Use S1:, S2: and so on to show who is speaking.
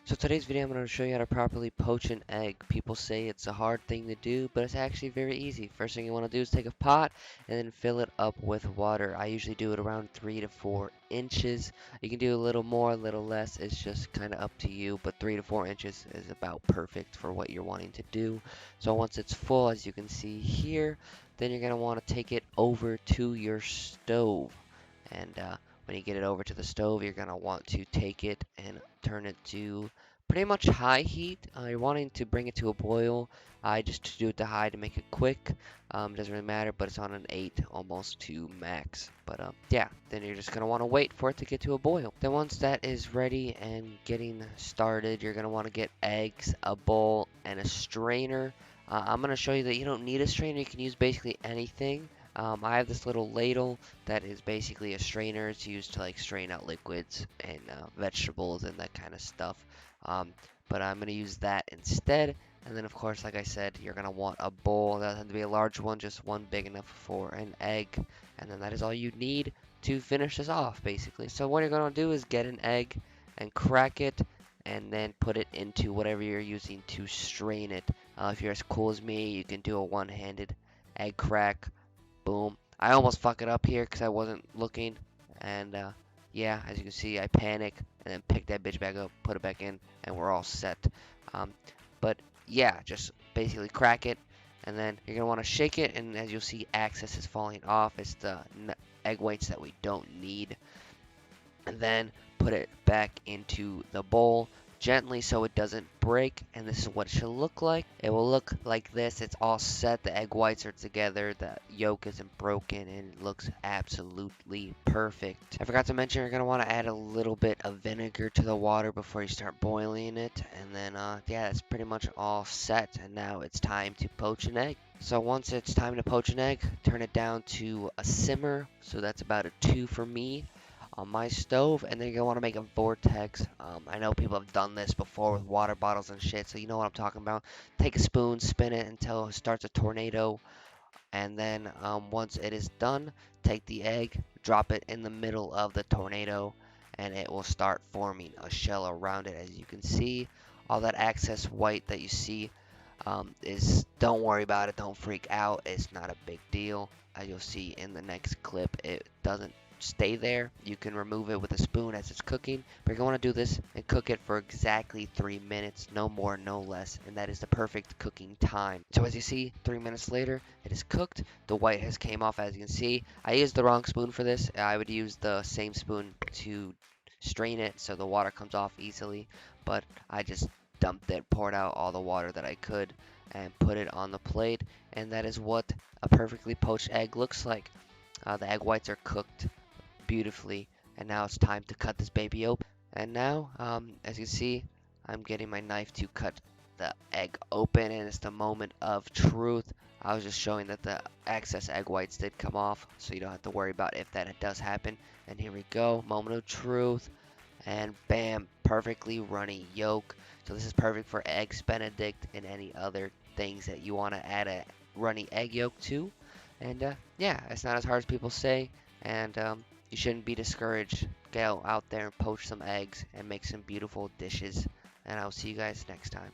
S1: So today's video I'm going to show you how to properly poach an egg. People say it's a hard thing to do, but it's actually very easy. First thing you want to do is take a pot and then fill it up with water. I usually do it around 3 to 4 inches. You can do a little more, a little less. It's just kind of up to you, but 3 to 4 inches is about perfect for what you're wanting to do. So once it's full, as you can see here, then you're going to want to take it over to your stove. And when you get it over to the stove, you're going to want to take it and turn it to pretty much high heat. You're wanting to bring it to a boil. I just do it to high to make it quick. It doesn't really matter, but it's on an 8 almost to max. But yeah, then you're just going to want to wait for it to get to a boil. Then once that is ready and getting started, you're going to want to get eggs, a bowl, and a strainer. I'm going to show you that you don't need a strainer. You can use basically anything. I have this little ladle that is basically a strainer. It's used to like strain out liquids and vegetables and that kind of stuff. But I'm going to use that instead. And then of course, like I said, you're going to want a bowl. That doesn't have to be a large one, just one big enough for an egg. And then that is all you need to finish this off basically. So what you're going to do is get an egg and crack it and then put it into whatever you're using to strain it. If you're as cool as me, you can do a one-handed egg crack. Boom. I almost fuck it up here because I wasn't looking. And yeah, as you can see, I panic and then pick that bitch back up, put it back in, and we're all set. Um, but yeah, just basically crack it. And then you're going to want to shake it. And as you'll see, excess is falling off. It's the egg whites that we don't need. And then put it back into the bowl gently so it doesn't break, and this is what it should look like. It will look like this. It's all set, the egg whites are together, the yolk isn't broken, and it looks absolutely perfect. I forgot to mention you're going to want to add a little bit of vinegar to the water before you start boiling it, and then yeah, that's pretty much all set, and now it's time to poach an egg. So once it's time to poach an egg, turn it down to a simmer, so that's about a 2 for me on my stove, and then you're gonna want to make a vortex. I know people have done this before with water bottles and shit, so you know what I'm talking about. Take a spoon, spin it until it starts a tornado, and then once it is done, take the egg, drop it in the middle of the tornado, and it will start forming a shell around it. As you can see, all that excess white that you see don't worry about it, don't freak out, it's not a big deal. As you'll see in the next clip, it doesn't stay there. You can remove it with a spoon as it's cooking, but you're going to want to do this and cook it for exactly 3 minutes, no more, no less, and that is the perfect cooking time. So as you see, 3 minutes later, it is cooked. The white has came off, as you can see. I used the wrong spoon for this. I would use the same spoon to strain it so the water comes off easily, but I just dumped it, poured out all the water that I could, and put it on the plate, and that is what a perfectly poached egg looks like. The egg whites are cooked beautifully, and now it's time to cut this baby open. And now, as you see, I'm getting my knife to cut the egg open, and it's the moment of truth. I was just showing that the excess egg whites did come off, so you don't have to worry about if that does happen. And here we go, moment of truth, and bam, perfectly runny yolk. So this is perfect for eggs benedict and any other things that you want to add a runny egg yolk to. And yeah, it's not as hard as people say, and you shouldn't be discouraged. Go out there and poach some eggs and make some beautiful dishes. And I'll see you guys next time.